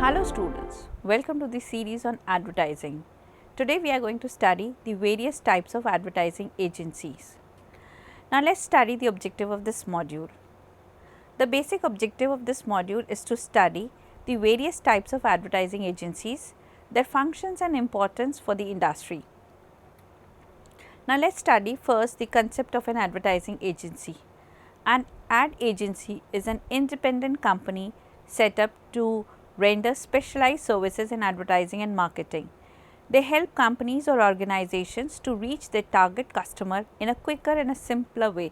Hello students, welcome to the series on advertising. Today we are going to study the various types of advertising agencies. Now let us study the objective of this module. The basic objective of this module is to study the various types of advertising agencies, their functions and importance for the industry. Now let us study first the concept of an advertising agency. An ad agency is an independent company set up to render specialized services in advertising and marketing. They help companies or organizations to reach their target customer in a quicker and a simpler way.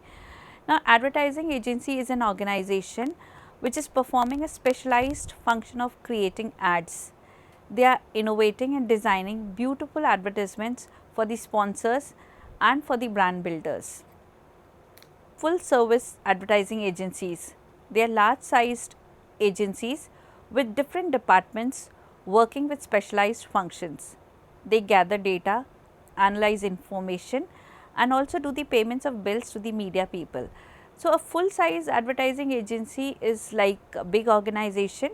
Now, advertising agency is an organization which is performing a specialized function of creating ads. They are innovating and designing beautiful advertisements for the sponsors and for the brand builders. Full service advertising agencies. They are large sized agencies with different departments working with specialized functions. They gather data, analyze information and also do the payments of bills to the media people. So, a full size advertising agency is like a big organization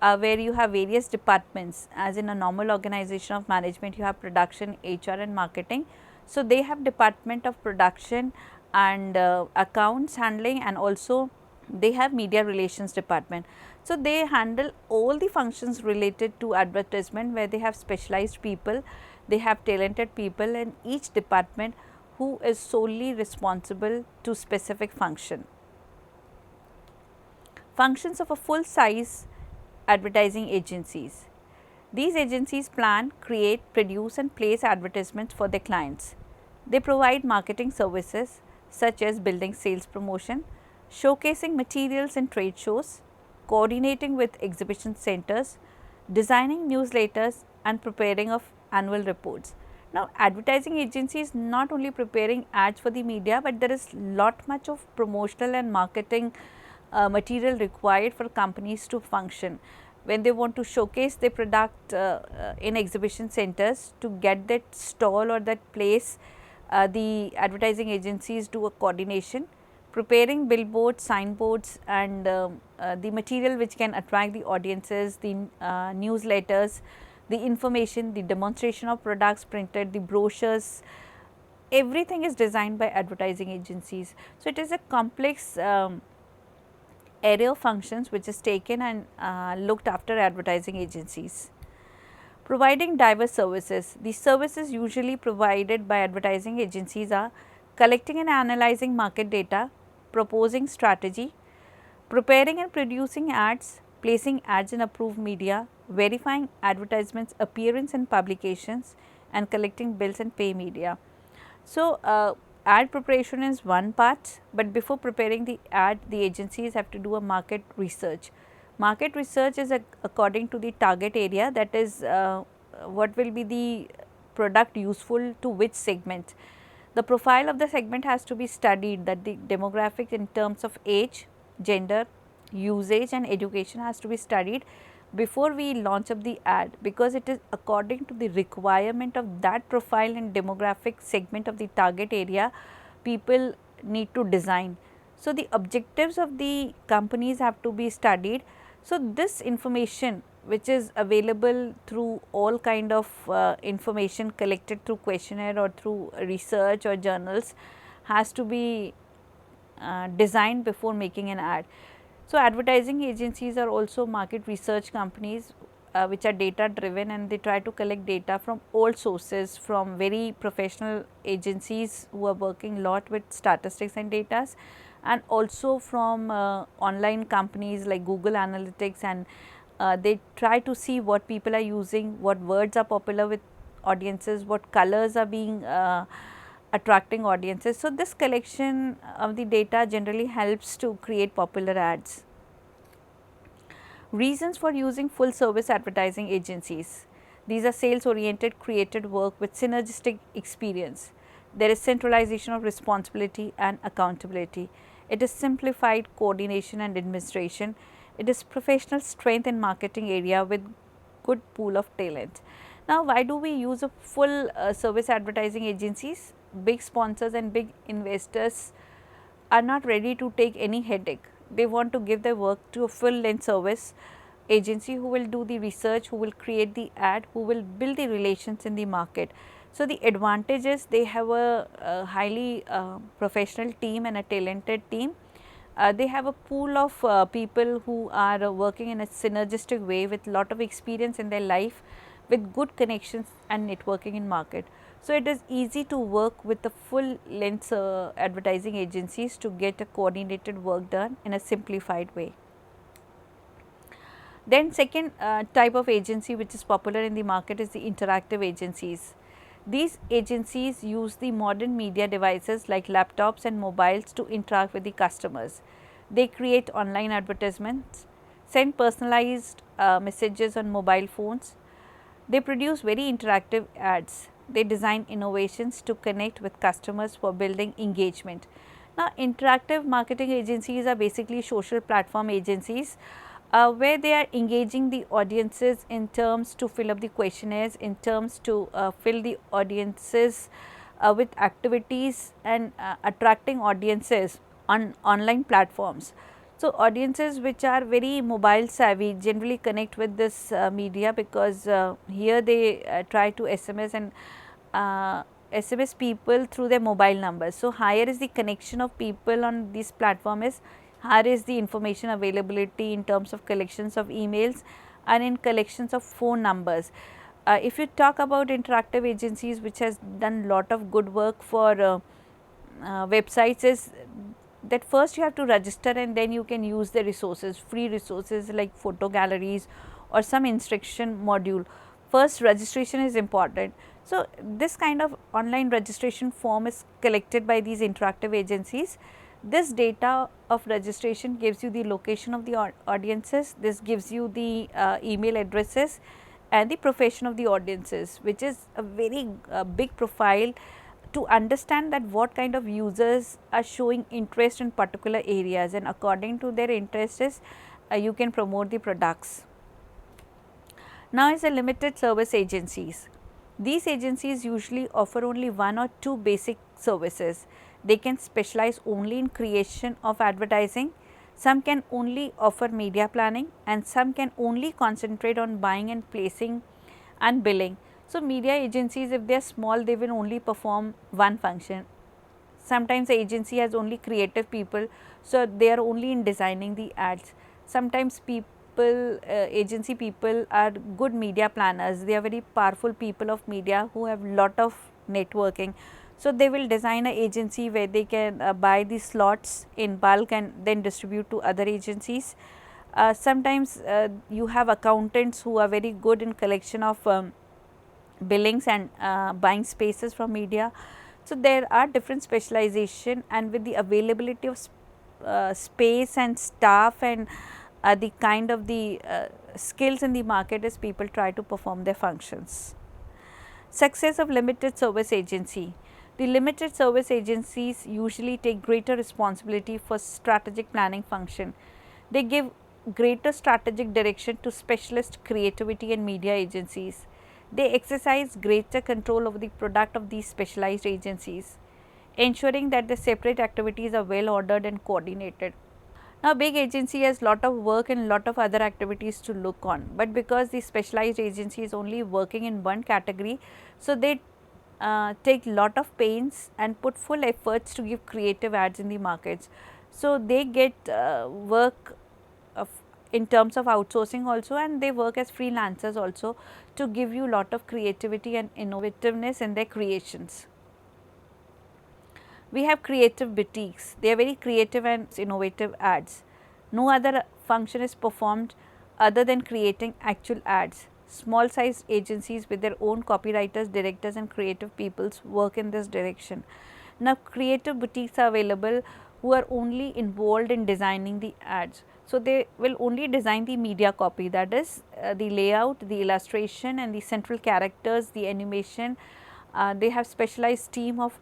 where you have various departments, as in a normal organization of management you have production, HR and marketing. So, they have department of production and accounts handling, and also they have media relations department. So, they handle all the functions related to advertisement, where they have specialized people, they have talented people in each department who is solely responsible to specific function. Functions of a full size advertising agencies. These agencies plan, create, produce and place advertisements for their clients. They provide marketing services such as building sales promotion, showcasing materials in trade shows, coordinating with exhibition centers, designing newsletters and preparing of annual reports. Now, advertising agency is not only preparing ads for the media, but there is lot much of promotional and marketing material required for companies to function. When they want to showcase their product in exhibition centers, to get that stall or that place, the advertising agencies do a coordination, preparing billboards, signboards and the material which can attract the audiences, the newsletters, the information, the demonstration of products printed, the brochures, everything is designed by advertising agencies. So, it is a complex array of functions which is taken and looked after advertising agencies. Providing diverse services. The services usually provided by advertising agencies are collecting and analyzing market data, proposing strategy, preparing and producing ads, placing ads in approved media, verifying advertisements appearance in publications and collecting bills and pay media. So, ad preparation is one part, but before preparing the ad, the agencies have to do a market research. Market research is according to the target area, that is what will be the product useful to which segment. The profile of the segment has to be studied, that the demographic in terms of age, gender, usage and education has to be studied before we launch up the ad, because it is according to the requirement of that profile and demographic segment of the target area people need to design. So, the objectives of the companies have to be studied. So, this information which is available through all kind of information collected through questionnaire or through research or journals has to be designed before making an ad. So, advertising agencies are also market research companies which are data driven, and they try to collect data from all sources, from very professional agencies who are working lot with statistics and data, and also from online companies like Google Analytics, and they try to see what people are using, what words are popular with audiences, what colors are being attracting audiences. So, this collection of the data generally helps to create popular ads. Reasons for using full service advertising agencies. These are sales oriented created work with synergistic experience. There is centralization of responsibility and accountability. It is simplified coordination and administration. It is professional strength in marketing area with good pool of talent. Now, why do we use a full service advertising agencies? Big sponsors and big investors are not ready to take any headache. They want to give their work to a full length service agency who will do the research, who will create the ad, who will build the relations in the market. So, the advantage is they have a highly professional team and a talented team. They have a pool of people who are working in a synergistic way with lot of experience in their life, with good connections and networking in market. So, it is easy to work with the full length advertising agencies to get a coordinated work done in a simplified way. Then second type of agency which is popular in the market is the interactive agencies. These agencies use the modern media devices like laptops and mobiles to interact with the customers. They create online advertisements, send personalized messages on mobile phones. They produce very interactive ads. They design innovations to connect with customers for building engagement. Now, interactive marketing agencies are basically social platform agencies where they are engaging the audiences in terms to fill up the questionnaires, in terms to fill the audiences with activities and attracting audiences on online platforms. So, audiences which are very mobile savvy generally connect with this media, because here they try to SMS and SMS people through their mobile numbers. So, higher is the connection of people on this platform, is higher is the information availability in terms of collections of emails and in collections of phone numbers. If you talk about interactive agencies which has done lot of good work for websites, is that first you have to register and then you can use the resources, free resources like photo galleries or some instruction module. First registration is important. So, this kind of online registration form is collected by these interactive agencies. This data of registration gives you the location of the audiences, this gives you the email addresses and the profession of the audiences, which is a very big profile to understand that what kind of users are showing interest in particular areas, and according to their interests you can promote the products. Now, is the limited service agencies. These agencies usually offer only one or two basic services. They can specialize only in creation of advertising, some can only offer media planning, and some can only concentrate on buying and placing and billing. So, media agencies, if they are small, they will only perform one function. Sometimes the agency has only creative people, so they are only in designing the ads. Sometimes agency people are good media planners, they are very powerful people of media who have lot of networking. So, they will design an agency where they can buy the slots in bulk and then distribute to other agencies. Sometimes you have accountants who are very good in collection of billings and buying spaces from media. So, there are different specialization, and with the availability of space and staff and the kind of the skills in the market, as people try to perform their functions. Success of limited service agency. The limited service agencies usually take greater responsibility for strategic planning function. They give greater strategic direction to specialist creativity and media agencies. They exercise greater control over the product of these specialized agencies, ensuring that the separate activities are well ordered and coordinated. Now, big agency has lot of work and lot of other activities to look on, but because the specialized agency is only working in one category, so they take lot of pains and put full efforts to give creative ads in the markets. So, they get work of, in terms of outsourcing also, and they work as freelancers also to give you lot of creativity and innovativeness in their creations. We have creative boutiques, they are very creative and innovative ads. No other function is performed other than creating actual ads. Small sized agencies with their own copywriters, directors and creative peoples work in this direction. Now, creative boutiques are available who are only involved in designing the ads. So, they will only design the media copy, that is the layout, the illustration and the central characters, the animation. They have specialized team of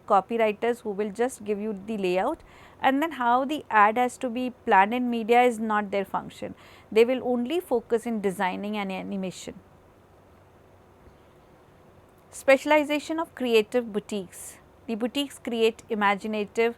copywriters who will just give you the layout, and then how the ad has to be planned in media is not their function. They will only focus in designing and animation. Specialization of creative boutiques. The boutiques create imaginative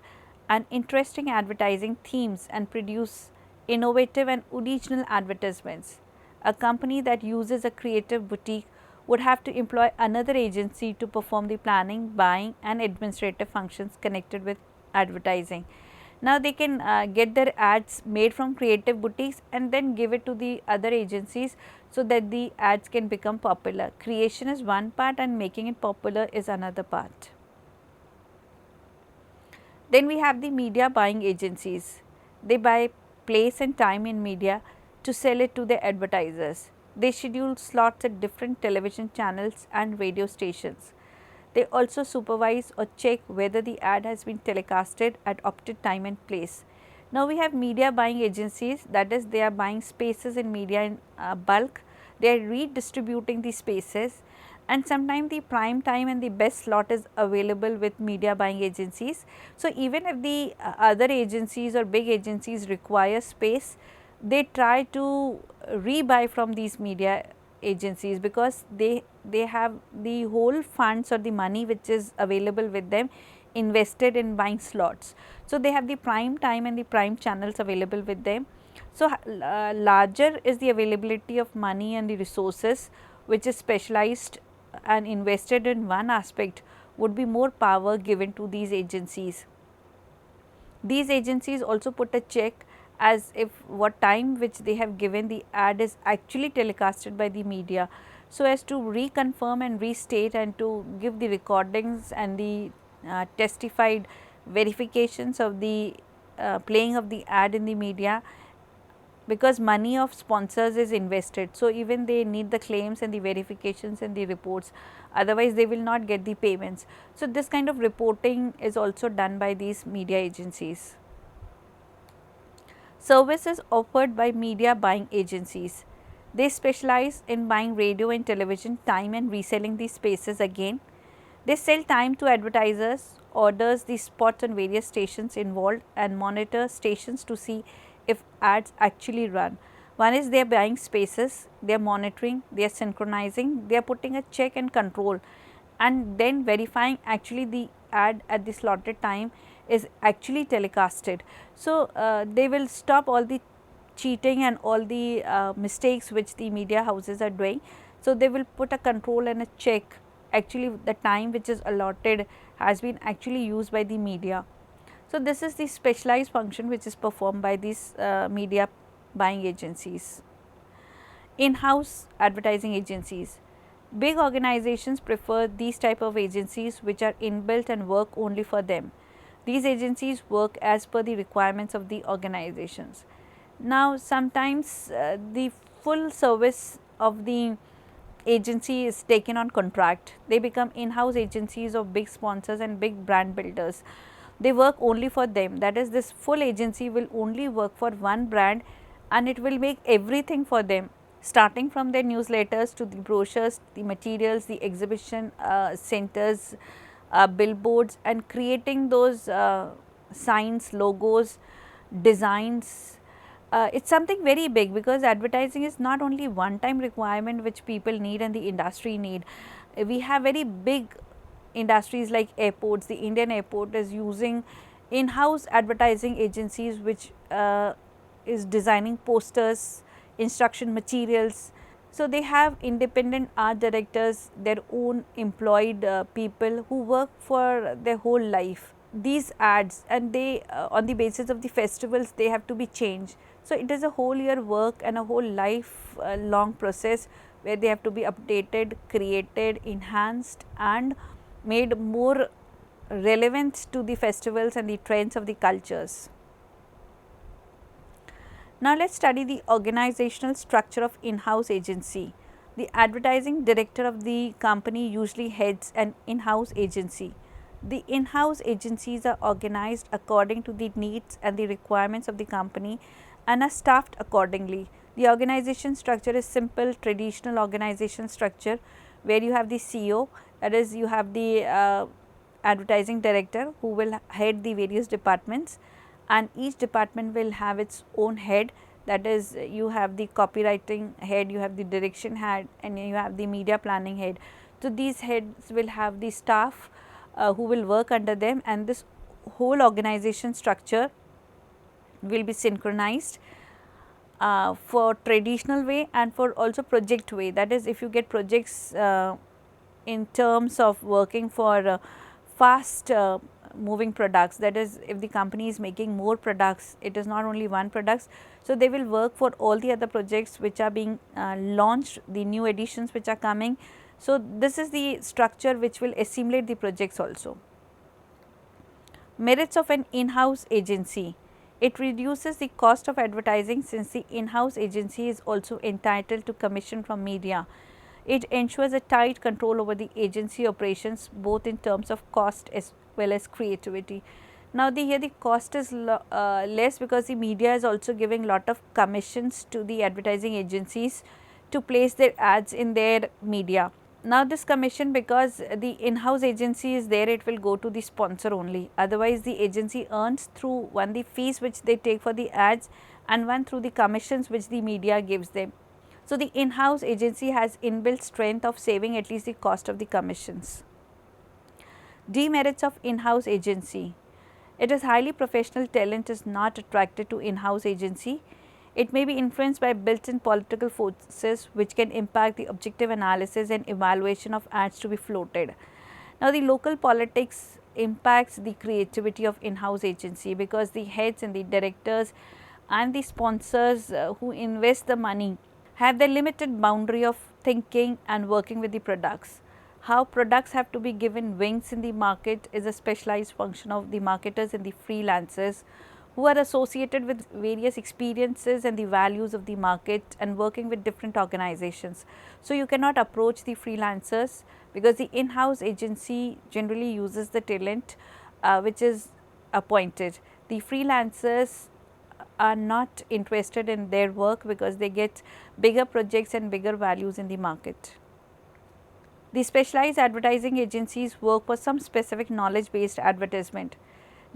and interesting advertising themes and produce innovative and original advertisements. A company that uses a creative boutique would have to employ another agency to perform the planning, buying and administrative functions connected with advertising. Now they can get their ads made from creative boutiques and then give it to the other agencies so that the ads can become popular. Creation is one part and making it popular is another part. Then we have the media buying agencies. They buy place and time in media to sell it to their advertisers. They schedule slots at different television channels and radio stations. They also supervise or check whether the ad has been telecasted at opted time and place. Now we have media buying agencies, that is they are buying spaces in media in bulk, they are redistributing the spaces, and sometimes the prime time and the best slot is available with media buying agencies. So even if the other agencies or big agencies require space, they try to rebuy from these media agencies because they have the whole funds or the money which is available with them invested in buying slots. So they have the prime time and the prime channels available with them. So larger is the availability of money and the resources which is specialized and invested in one aspect, would be more power given to these agencies. These agencies also put a check as if what time which they have given the ad is actually telecasted by the media, so as to reconfirm and restate and to give the recordings and the testified verifications of the playing of the ad in the media, because money of sponsors is invested. So even they need the claims and the verifications and the reports, otherwise they will not get the payments. So this kind of reporting is also done by these media agencies. Services offered by media buying agencies. They specialize in buying radio and television time and reselling these spaces again. They sell time to advertisers, orders the spots on various stations involved and monitor stations to see if ads actually run. One is they are buying spaces, they are monitoring, they are synchronizing, they are putting a check and control, and then verifying actually the ad at the slotted time is actually telecasted. So they will stop all the cheating and all the mistakes which the media houses are doing. So they will put a control and a check, actually the time which is allotted has been actually used by the media. So this is the specialized function which is performed by these media buying agencies. In-house advertising agencies. Big organizations prefer these type of agencies which are inbuilt and work only for them. These agencies work as per the requirements of the organizations. Now sometimes the full service of the agency is taken on contract. They become in-house agencies of big sponsors and big brand builders. They work only for them, that is this full agency will only work for one brand and it will make everything for them, starting from their newsletters to the brochures, the materials, the exhibition centers, billboards, and creating those signs, logos, designs. It's something very big because advertising is not only one time requirement which people need and the industry need. We have very big industries like airports. The Indian airport is using in-house advertising agencies which is designing posters, instruction materials. So they have independent art directors, their own employed people who work for their whole life. These ads, and they on the basis of the festivals they have to be changed. So it is a whole year work and a whole life long process where they have to be updated, created, enhanced and made more relevant to the festivals and the trends of the cultures. Now let us study the organizational structure of in-house agency. The advertising director of the company usually heads an in-house agency. The in-house agencies are organized according to the needs and the requirements of the company and are staffed accordingly. The organization structure is simple, traditional organization structure where you have the CEO, that is you have the advertising director who will head the various departments, and each department will have its own head, that is you have the copywriting head, you have the direction head and you have the media planning head. So these heads will have the staff who will work under them, and this whole organization structure will be synchronized for traditional way and for also project way. That is, if you get projects in terms of working for fast moving products, that is, if the company is making more products, it is not only one products. So, they will work for all the other projects which are being launched, the new editions which are coming. So, this is the structure which will assimilate the projects also. Merits of an in-house agency. It reduces the cost of advertising since the in-house agency is also entitled to commission from media. It ensures a tight control over the agency operations both in terms of cost as well as creativity. Now, here the cost is less because the media is also giving lot of commissions to the advertising agencies to place their ads in their media. Now, this commission, because the in-house agency is there, it will go to the sponsor only. Otherwise, the agency earns through one the fees which they take for the ads and one through the commissions which the media gives them. So, the in-house agency has inbuilt strength of saving at least the cost of the commissions. Demerits of in-house agency. It is highly professional talent is not attracted to in-house agency. It may be influenced by built-in political forces which can impact the objective analysis and evaluation of ads to be floated. Now, the local politics impacts the creativity of in-house agency because the heads and the directors and the sponsors who invest the money have the limited boundary of thinking and working with the products. How products have to be given wings in the market is a specialized function of the marketers and the freelancers who are associated with various experiences and the values of the market and working with different organizations. So, you cannot approach the freelancers because the in-house agency generally uses the talent which is appointed. The freelancers are not interested in their work because they get bigger projects and bigger values in the market. The specialized advertising agencies work for some specific knowledge based advertisement.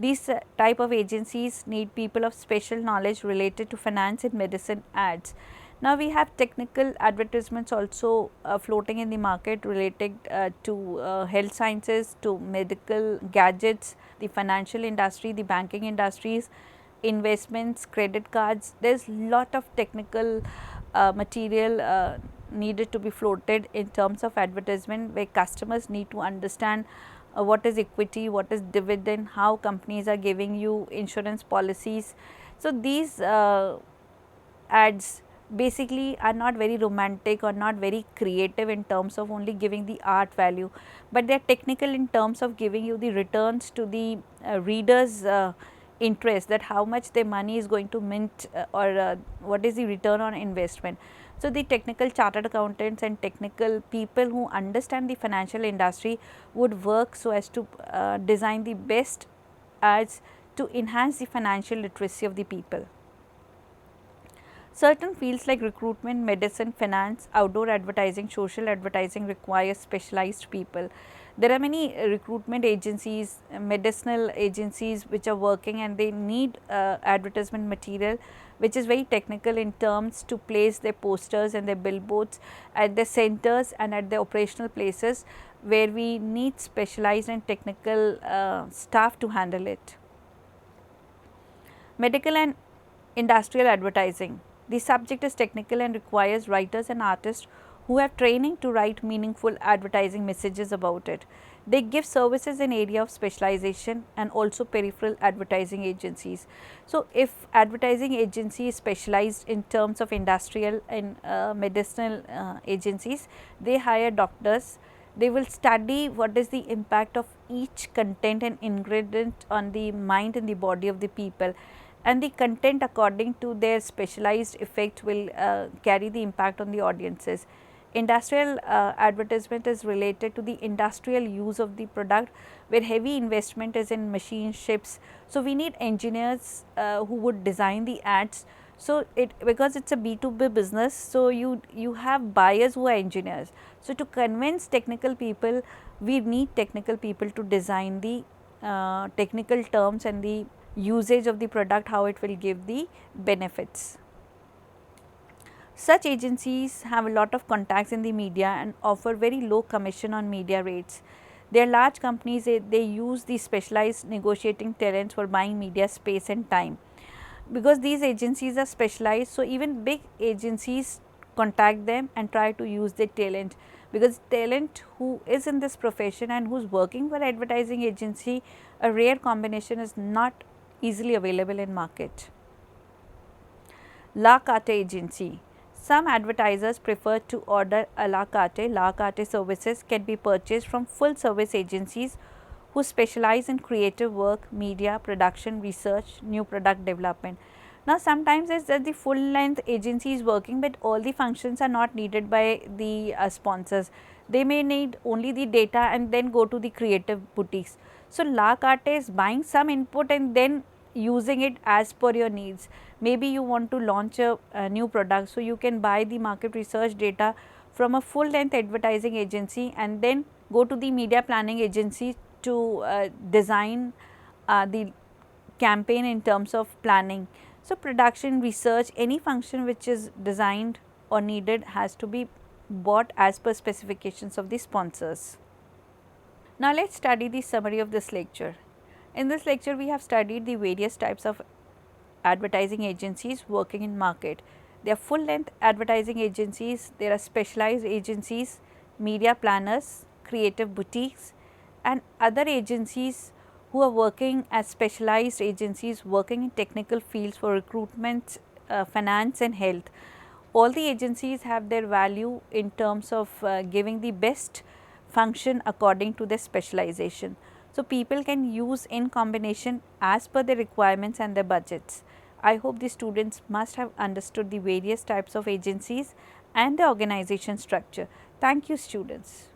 These type of agencies need people of special knowledge related to finance and medicine ads. Now, we have technical advertisements also floating in the market related to health sciences, to medical gadgets, the financial industry, the banking industries, investments, credit cards. There is lot of technical material needed to be floated in terms of advertisement, where customers need to understand what is equity, what is dividend, how companies are giving you insurance policies. So, these ads basically are not very romantic or not very creative in terms of only giving the art value, but they are technical in terms of giving you the returns to the readers interest, that how much their money is going to mint or what is the return on investment. So, the technical chartered accountants and technical people who understand the financial industry would work so as to design the best ads to enhance the financial literacy of the people. Certain fields like recruitment, medicine, finance, outdoor advertising, social advertising require specialized people. There are many recruitment agencies, medicinal agencies which are working and they need advertisement material which is very technical in terms to place their posters and their billboards at the centers and at the operational places where we need specialized and technical staff to handle it. Medical and industrial advertising. The subject is technical and requires writers and artists who have training to write meaningful advertising messages about it. They give services in area of specialization and also peripheral advertising agencies. So, if advertising agency is specialized in terms of industrial and medicinal agencies, they hire doctors. They will study what is the impact of each content and ingredient on the mind and the body of the people, and the content according to their specialized effect will carry the impact on the audiences. Industrial advertisement is related to the industrial use of the product, where heavy investment is in machine, ships. So, we need engineers who would design the ads. So, because it is a B2B business, so you have buyers who are engineers. So, to convince technical people, we need technical people to design the technical terms and the usage of the product, how it will give the benefits. Such agencies have a lot of contacts in the media and offer very low commission on media rates. They are large companies, they use the specialized negotiating talents for buying media space and time. because these agencies are specialized, so even big agencies contact them and try to use their talent, because talent who is in this profession and who is working for advertising agency, a rare combination is not easily available in market. La carte agency. Some advertisers prefer to order a la carte. La carte services can be purchased from full service agencies who specialize in creative work, media, production, research, new product development. Now, sometimes it's that the full length agency is working, but all the functions are not needed by the sponsors. They may need only the data and then go to the creative boutiques. So, la carte is buying some input and then using it as per your needs. Maybe you want to launch a new product, so you can buy the market research data from a full length advertising agency and then go to the media planning agency to design the campaign in terms of planning. So, production, research, any function which is designed or needed has to be bought as per specifications of the sponsors. Now, let us study the summary of this lecture. In this lecture, we have studied the various types of advertising agencies working in market. There are full length advertising agencies, there are specialized agencies, media planners, creative boutiques and other agencies who are working as specialized agencies working in technical fields for recruitment, finance and health. All the agencies have their value in terms of giving the best function according to their specialization. So, people can use in combination as per their requirements and their budgets. I hope the students must have understood the various types of agencies and the organization structure. Thank you, students.